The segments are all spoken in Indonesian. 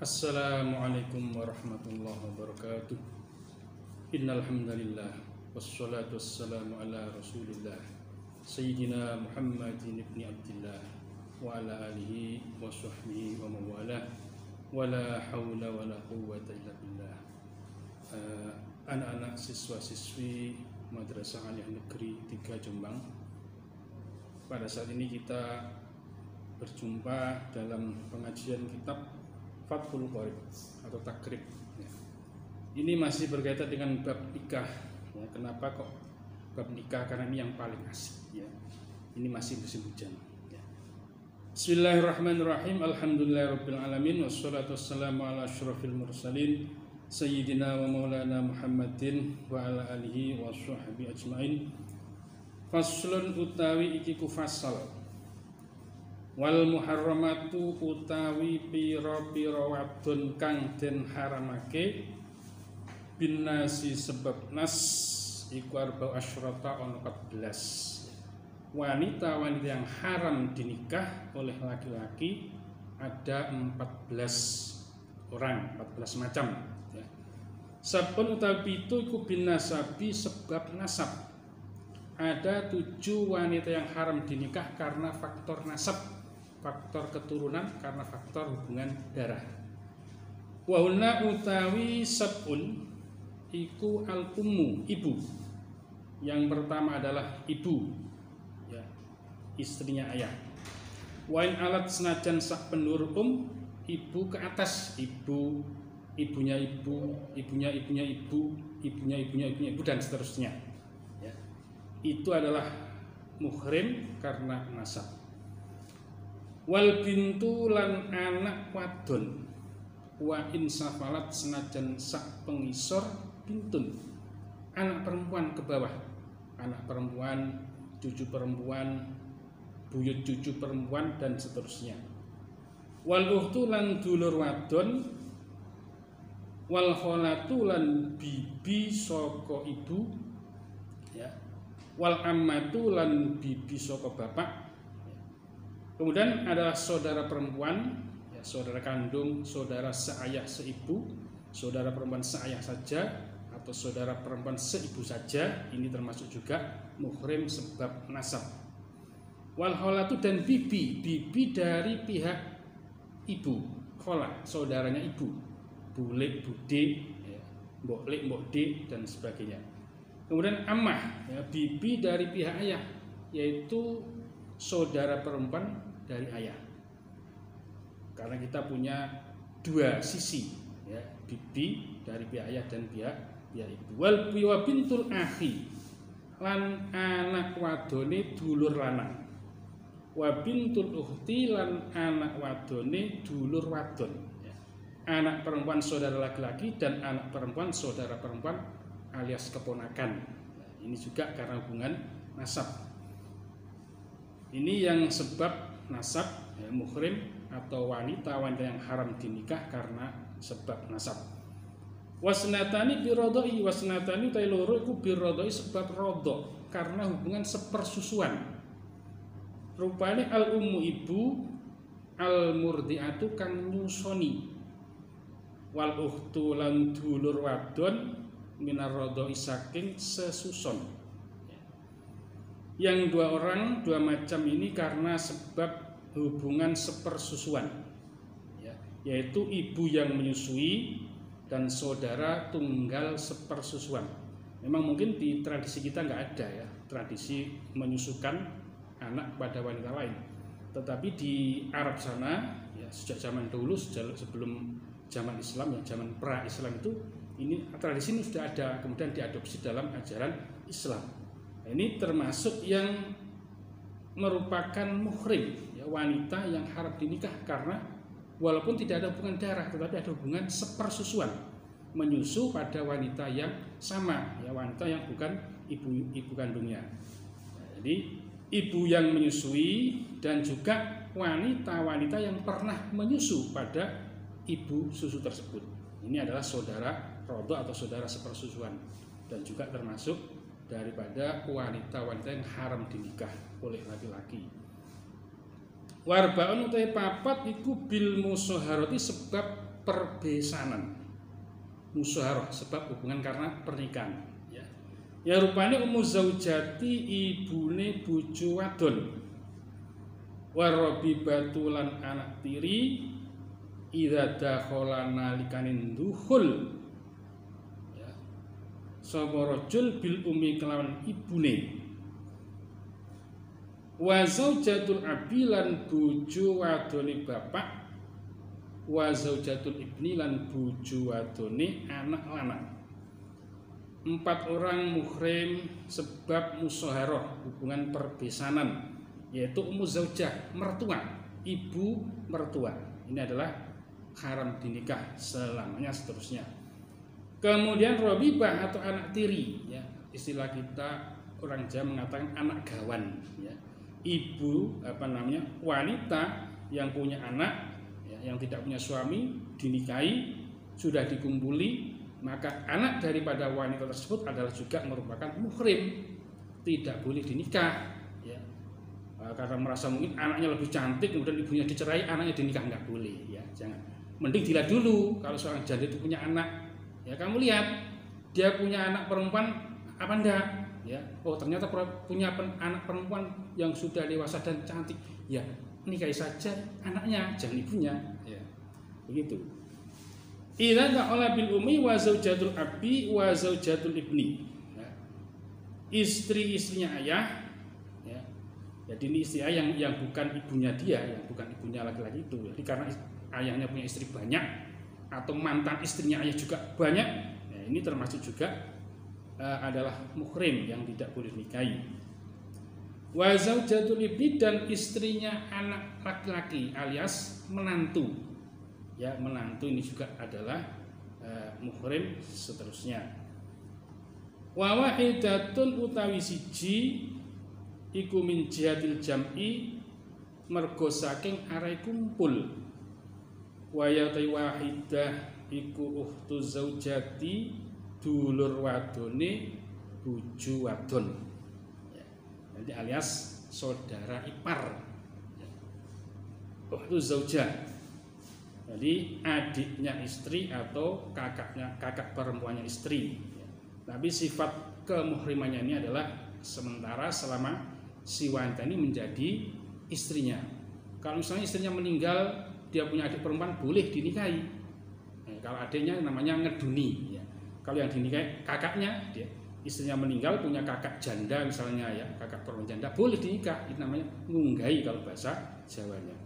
Assalamualaikum warahmatullahi wabarakatuh. Innal hamdalillah wassalatu wassalamu ala Rasulillah Sayyidina Muhammadin ibni Abdillah wa ala alihi wa sahbihi wa mawalah wa la hawla wa la quwwata illa billah. Anak-anak siswa-siswi Madrasah Aliyah Negeri 3 Jombang, pada saat ini kita berjumpa dalam pengajian kitab Fathul Qorib atau Takrib. Ini masih berkaitan dengan bab nikah. Kenapa kok bab nikah? Karena ini yang paling asik. Ini masih musim hujan. Bismillahirrahmanirrahim. Alhamdulillahirabbil alamin wassalatu wassalamu ala asyrafil mursalin Sayyidina wa maulana Muhammadin wa ala alihi wa sahbihi ajmain. Faslun utawi iki kufassal. Wal muharramatu utawi pira-pira wadon kang den haramake binasi sebab nas iku arba'u asyrata ono 14. Wanita-wanita yang haram dinikah oleh laki-laki ada 14 orang, 14 macam ya. Sabun utawi itu iku binasabi sebab nasab. Ada 7 wanita yang haram dinikah karena faktor nasab, faktor keturunan, karena faktor hubungan darah. Wahuna utawi sabun iku al ummu, ibu. Yang pertama adalah ibu, ya, istrinya ayah. Wain alat senajan sak pendur ibu ke atas, ibunya ibu, ibunya ibu, ibunya ibu dan seterusnya. Ya. Itu adalah muhrim karena nasab. Wal bintu lan anak wadon wa insafalat senajan sak pengisor bintun, anak perempuan ke bawah, anak perempuan, cucu perempuan, buyut cucu perempuan dan seterusnya. Wal ukhtu lan dulur wadon, wal kholatu lan bibi saka ibu, ya. Wal ammatu lan bibi saka bapak. Kemudian adalah saudara perempuan, ya, saudara kandung, saudara seayah seibu, saudara perempuan seayah saja, atau saudara perempuan seibu saja. Ini termasuk juga muhrim sebab nasab. Wal kholatu dan bibi dari pihak ibu, khola saudaranya ibu, bule, bude, ya, mbok-lek, mbok-de dan sebagainya. Kemudian ammah, ya, bibi dari pihak ayah, yaitu saudara perempuan dari ayah. Karena kita punya 2 sisi, ya, bibi dari pihak ayah dan pihak ibu. Wal bintul akhi lan anak wadone dulur lanang. Wa bintul ukhti lan anak wadone dulur wadon, ya. Anak perempuan saudara laki-laki dan anak perempuan saudara perempuan alias keponakan. Ini juga karena hubungan nasab. Ini yang sebab nasab, ya, muhrim atau wanita yang haram dinikah karena sebab nasab. Wasnatani birodoi, wasnatani utai loro iku birodoi sebab rodok, karena hubungan sepersusuan. Rupanya al ummu ibu, al murdiatu kang nyusoni, wal ukhtu lan dulur wadon minar rodoi saking sesuson. Yang 2 orang, 2 macam ini karena sebab hubungan sepersusuan, ya, yaitu ibu yang menyusui dan saudara tunggal sepersusuan. Memang mungkin di tradisi kita nggak ada, ya, tradisi menyusukan anak pada wanita lain. Tetapi di Arab sana, ya, sejak zaman dahulu, sebelum zaman Islam, ya, zaman pra-Islam itu, ini tradisi ini sudah ada, kemudian diadopsi dalam ajaran Islam. Ini termasuk yang merupakan muhrim, ya, wanita yang haram dinikah karena walaupun tidak ada hubungan darah, tetapi ada hubungan sepersusuan, menyusu pada wanita yang sama, ya, wanita yang bukan ibu kandungnya. Jadi ibu yang menyusui dan juga wanita-wanita yang pernah menyusu pada ibu susu tersebut. Ini adalah saudara rodo atau saudara sepersusuan dan juga termasuk daripada wanita-wanita yang haram dinikah oleh laki-laki. Warbaun utai papat iku bil musaharati sebab perbesanan. Musyawarah sebab hubungan karena pernikahan, ya. Ya rupane ummu zaujati ibune bojo wadon. Warabibatu lan anak tiri idza dakhala nalikanin dukhul, ya. Sapa rajul bil ummi kelawan ibune. Wa zaujatul abi lan bojo wadone bapak, wa zaujatul ibni lan bojo wadone anak lanang. 4 orang muhrim sebab musyawarah hubungan perbesanan, yaitu ummu zaujah, mertua, ibu mertua. Ini adalah haram dinikah selamanya seterusnya. Kemudian robibah atau anak tiri, ya, istilah kita orang Jawa mengatakan anak gawan, ya. Ibu wanita yang punya anak, yang tidak punya suami dinikahi, sudah dikumpuli, maka anak daripada wanita tersebut adalah juga merupakan muhrim, tidak boleh dinikah, ya. Karena merasa mungkin anaknya lebih cantik kemudian ibunya dicerai, anaknya dinikah, nggak boleh, ya, jangan. Mending dilihat dulu kalau seorang janda itu punya anak, ya, kamu lihat dia punya anak perempuan apa enggak, ya. Oh ternyata punya anak perempuan yang sudah dewasa dan cantik, ya, nikahi saja anaknya, jangan ibunya, ya. Begitu. Idza ta'ala bil ummi wa zaujatul abi wa zaujatul ibni, ya. Istri-istrinya ayah, ya. Jadi ini istri ayah yang bukan ibunya dia, yang bukan ibunya laki-laki itu. Jadi karena ayahnya punya istri banyak atau mantan istrinya ayah juga banyak, ya, ini termasuk juga adalah muhrim yang tidak boleh nikahi. Wa zaujatul ibni dan istrinya anak laki-laki alias menantu, ya, menantu ini juga adalah muhrim seterusnya. Wa wahidatun utawi siji iku min jihatil jam'i mergo saking arai kumpul. Wa yatai wahidah iku ukhtu zaujati dulur wadone bojo wadon, ya. Jadi alias saudara ipar, ya. Ukhtu zaujah, jadi adiknya istri atau kakak perempuannya istri, ya. Tapi sifat kemuhrimannya ini adalah sementara selama si wanita ini menjadi istrinya. Kalau misalnya istrinya meninggal, dia punya adik perempuan, boleh dinikahi. Kalau adiknya namanya ngeduni, ya. Kalau yang dinikahi kakaknya, dia istrinya meninggal punya kakak janda misalnya, ya, kakak perempuan janda, boleh dinikah. Itu namanya ngunggahi kalau bahasa Jawanya.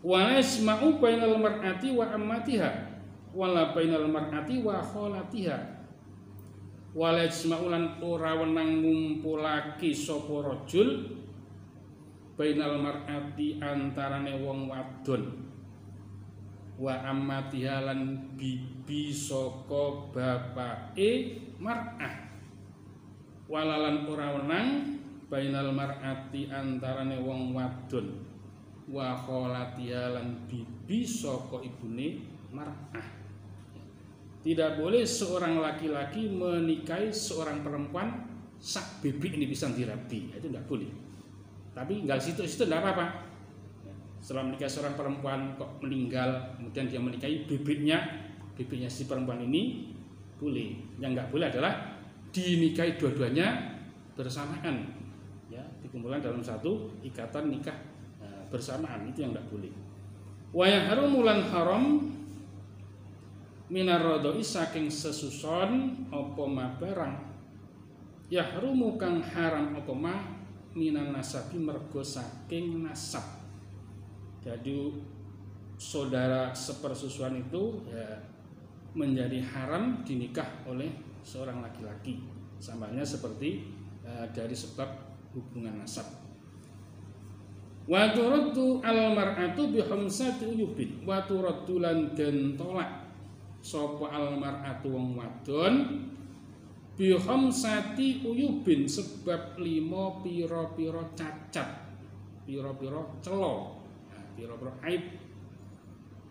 Wa isma'u bainal mar'ati wa ammatiha wala bainal mar'ati wa kholatiha. Wa isma'u lan ora wenang ngumpulake sapa rajul bainal mar'ati antarane wong wadon wa ammatiha lan bibi saka bapake mar'ah, walalan ora wenang bainal mar'ati antarane wong wadon wa kholatiha lan bibi saka ibune mar'ah. Tidak boleh seorang laki-laki menikahi seorang perempuan sak bebek ini bisa dirabi, itu tidak boleh. Tapi tinggal situ-situ tidak apa-apa. Setelah menikah seorang perempuan kok meninggal, kemudian dia menikahi bebeknya si perempuan ini, boleh. Yang nggak boleh adalah dinikahi dua-duanya bersamaan, ya, dikumpulkan dalam satu ikatan nikah bersamaan, itu yang nggak boleh. Wa yahrumulan haram minar radoi saking sesuson apa ma barang, yahrumu kang haram apa ma minan nasabi mergo saking nasab. Jadi saudara sepersusuan itu, ya, menjadi haram dinikah oleh seorang laki-laki, samanya seperti dari sebab hubungan nasab. Wa turaddu al mar'atu bi khamsati uyubin, wa turaddu lan den tolak sapa al mar'atu wong wadon bi khamsati uyubin sebab 5 pira-pira cacat, pira-pira cela, pira-pira aib.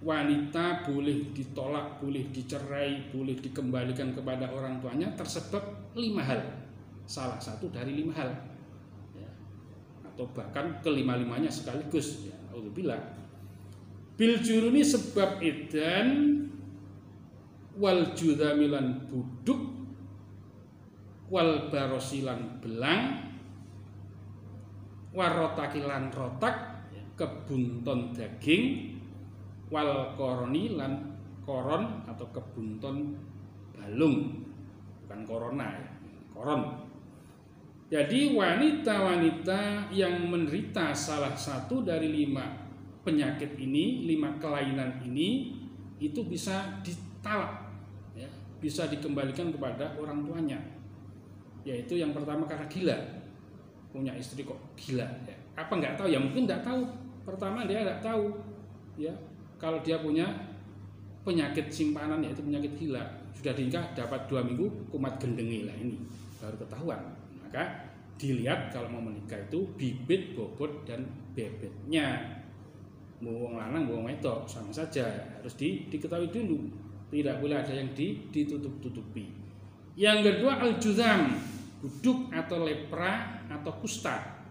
Wanita boleh ditolak, boleh dicerai, boleh dikembalikan kepada orang tuanya tersebab 5 hal. Salah satu dari 5 hal, ya. Atau bahkan kelima-limanya sekaligus, ya. Alhamdulillah. bil juruni sebab edan, wal judamilan buduk, wal barosilan belang, warotakilan rotak kebunton daging, wal koroni lan koron atau kebunton balung, bukan corona ya, koron. Jadi wanita-wanita yang menderita salah satu dari 5 penyakit ini, 5 kelainan ini, itu bisa ditalak, ya, bisa dikembalikan kepada orang tuanya. Yaitu yang pertama karena gila, punya istri kok gila, ya. Apa nggak tahu? Ya mungkin nggak tahu. Pertama dia nggak tahu, ya, kalau dia punya penyakit simpanan, yaitu penyakit gila. Sudah nikah dapat 2 minggu kumat gendengi lah, ini baru ketahuan. Maka dilihat kalau mau menikah itu bibit, bobot, dan bebetnya. Mau wong lanang, mau wong wedok sama saja, harus diketahui dulu. Tidak boleh ada yang ditutup-tutupi. Yang kedua al-juzam, buduk atau lepra atau kusta.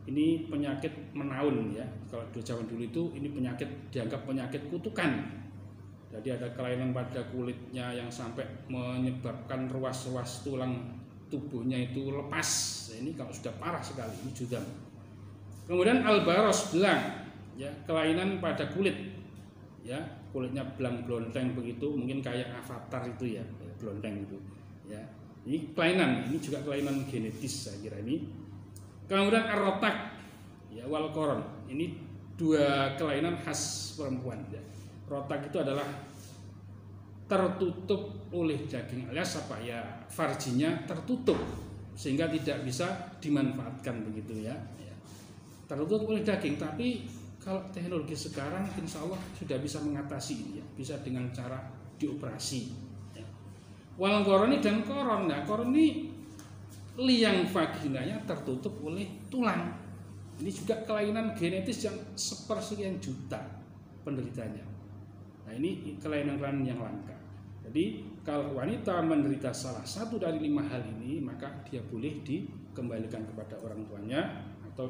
Ini penyakit menaun ya. Kalau di zaman dulu itu ini penyakit dianggap penyakit kutukan. Jadi ada kelainan pada kulitnya yang sampai menyebabkan ruas-ruas tulang tubuhnya itu lepas. Ini kalau sudah parah sekali, ini juzam. Kemudian albaros, belang, ya, kelainan pada kulit, ya, kulitnya belang blonteng begitu, mungkin kayak avatar itu ya, blonteng itu, ya. Ini kelainan, ini juga kelainan genetis saya kira ini. Kemudian arotak, ya, wal koron, ini 2 kelainan khas perempuan. Ya. Rotak itu adalah tertutup oleh daging, alias apa ya, farjinya tertutup sehingga tidak bisa dimanfaatkan begitu ya. Tertutup oleh daging, tapi kalau teknologi sekarang insya Allah sudah bisa mengatasi ini ya, bisa dengan cara dioperasi ya. Wal koroni dan koron, nah koron ini liang vaginanya tertutup oleh tulang. Ini juga kelainan genetis yang sepersekian juta penderitanya. Nah ini kelainan-kelainan yang langka. Jadi kalau wanita menderita salah satu dari 5 hal ini, maka dia boleh dikembalikan kepada orang tuanya atau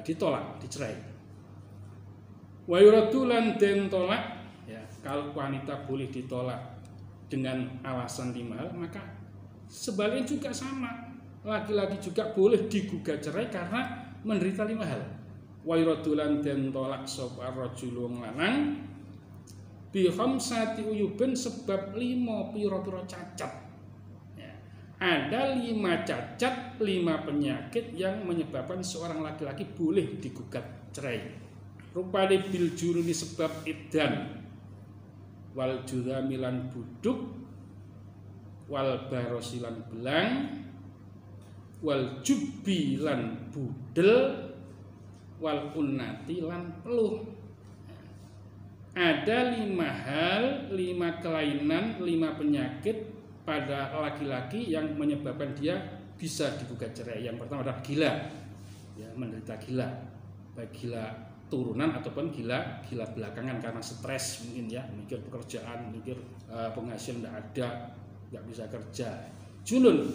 ditolak, dicerai. Wa yuratulan den tolak, ya, kalau wanita boleh ditolak dengan alasan 5 hal, maka sebaliknya juga sama. Laki-laki juga boleh digugat cerai karena menderita 5 hal. Wa yuratulan den tolak sapa rajul wong lanang bi khamsati uyuben sebab 5 pira-pira cacat. Ya. Ada 5 cacat, 5 penyakit yang menyebabkan seorang laki-laki boleh digugat cerai. Rupane bil juruni sebab edan, wal judamilan buduk, wal barosilan belang, wal jubbilan budel, wal unnati lan peluh. Ada 5 hal, 5 kelainan, 5 penyakit pada laki-laki yang menyebabkan dia bisa digugat cerai. Yang pertama adalah gila, ya, menderita gila, baik gila turunan ataupun gila belakangan karena stres mungkin ya, mikir pekerjaan, mikir penghasilan tidak ada, nggak bisa kerja. Julun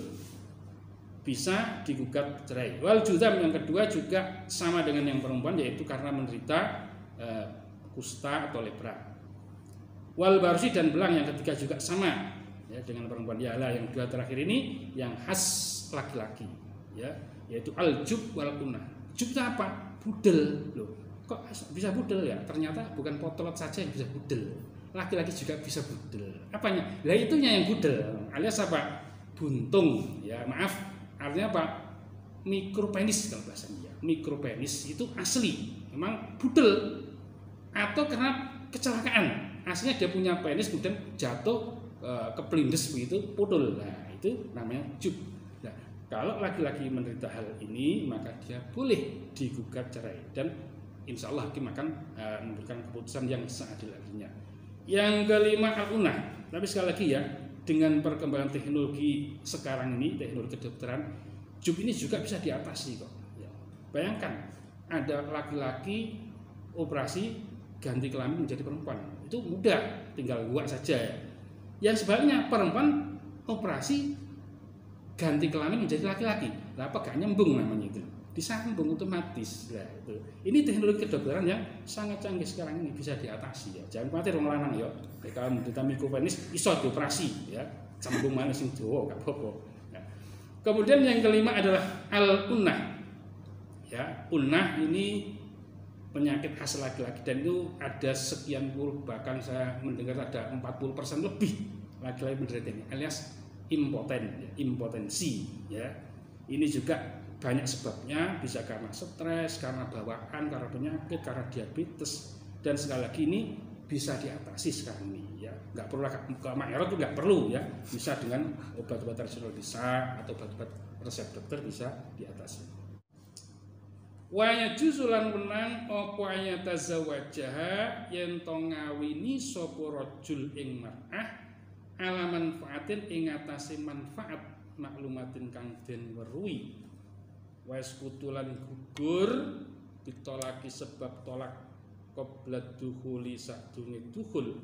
bisa digugat cerai. Wal juzam yang kedua juga sama dengan yang perempuan, yaitu karena menderita kusta atau lepra. Wal barsi dan belang yang ketiga juga sama ya dengan perempuan. Ya lah, yang 2 terakhir ini yang khas laki-laki ya, yaitu al jub wal kunah. Jub itu apa? Budel. Loh, kok bisa budel ya? Ternyata bukan potlot saja yang bisa budel. Laki-laki juga bisa budel. Apanya? Lah itunya yang budel. Alias apa? Buntung. Ya, maaf. Artinya apa? Mikropenis kalau bahasanya. Mikropenis itu asli memang budel. Atau karena kecelakaan, aslinya dia punya penis kemudian jatuh keplindes begitu, putul. Nah itu namanya jub. Nah, kalau laki-laki menderita hal ini, maka dia boleh digugat cerai dan insya Allah hakim akan memberikan keputusan yang seadil-adilnya. Yang kelima al-unah. Tapi sekali lagi ya, dengan perkembangan teknologi sekarang ini, teknologi kedokteran, jub ini juga bisa diatasi kok. Ya. Bayangkan ada laki-laki operasi ganti kelamin menjadi perempuan, itu mudah, tinggal buat saja ya. Yang sebaliknya perempuan operasi ganti kelamin menjadi laki-laki, lah apa gak nyambung namanya itu. disambung otomatis. Nah, itu. Ini teknologi kedokteran yang sangat canggih sekarang ini, bisa diatasi ya. Jangan khawatir wong lanang ya. Kalau menderita mikopenis iso dioperasi ya. Sambung mana sing dawa gak apa-apa. Nah, kemudian yang kelima adalah al-unnah. Ya, unnah ini penyakit khas laki-laki dan itu ada sekian puluh, bahkan saya mendengar ada 40% lebih laki-laki menderita ini, alias impoten, ya, impotensi ya. Ini juga banyak sebabnya, bisa karena stres, karena bawaan, karena penyakit, karena diabetes, dan sekali lagi ini bisa diatasi sekarang ini ya. Nggak perlu ke mayorot itu nggak perlu ya, bisa dengan obat-obat tradisional bisa, atau obat-obat resep dokter bisa diatasi. Wa yajuzulan menang apa ayatazawajaha yen to ngawini sapa rajul ing mar'ah ala manfaatin ing atase manfaat maklumatin kang den weruhi. Wes kutulan gugur ditolaki sebab tolak qoblat dukhuli sadurunge dukhul,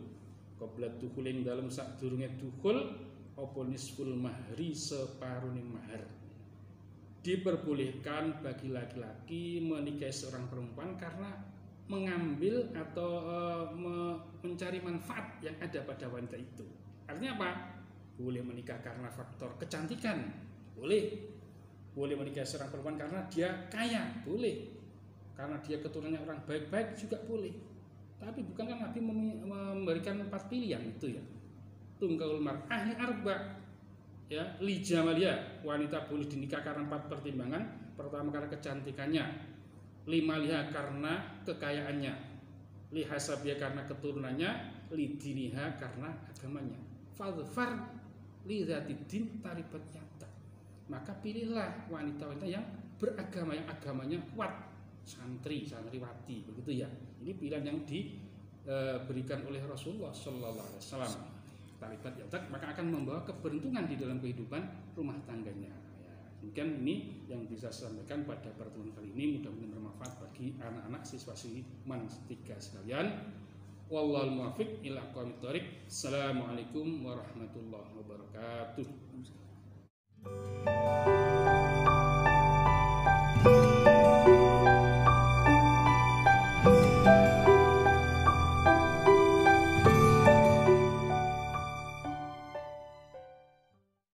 qoblat dukhul ing dalem sadurunge dukhul apa nisful mahri separone mahar. Diperbolehkan bagi laki-laki menikahi seorang perempuan karena mengambil atau mencari manfaat yang ada pada wanita itu. Artinya apa? Boleh menikah karena faktor kecantikan, boleh. Boleh menikahi seorang perempuan karena dia kaya, boleh. Karena dia keturunannya orang baik-baik juga boleh. Tapi bukan kan Nabi memberikan 4 pilihan itu ya. Tunggal mar'ah li arba. Ya, li jamalia, wanita boleh dinikah karena 4 pertimbangan. Pertama karena kecantikannya, lima liha karena kekayaannya, li hasabia karena keturunannya, li diniha karena agamanya. Fadfar li dzatid taribat yata. Maka pilihlah wanita-wanita yang beragama, yang agamanya kuat, santriwati, begitu ya. Ini pilihan yang diberikan oleh Rasulullah Sallallahu Alaihi Wasallam. Taribat yatak, maka akan membawa keberuntungan di dalam kehidupan rumah tangganya. Ya, mungkin ini yang bisa saya sampaikan pada pertemuan kali ini, mudah-mudahan bermanfaat bagi anak-anak siswa-siswi MAN 3 sekalian. Wallahul muwaffiq ila aqwamit thoriq. Assalamualaikum warahmatullahi wabarakatuh.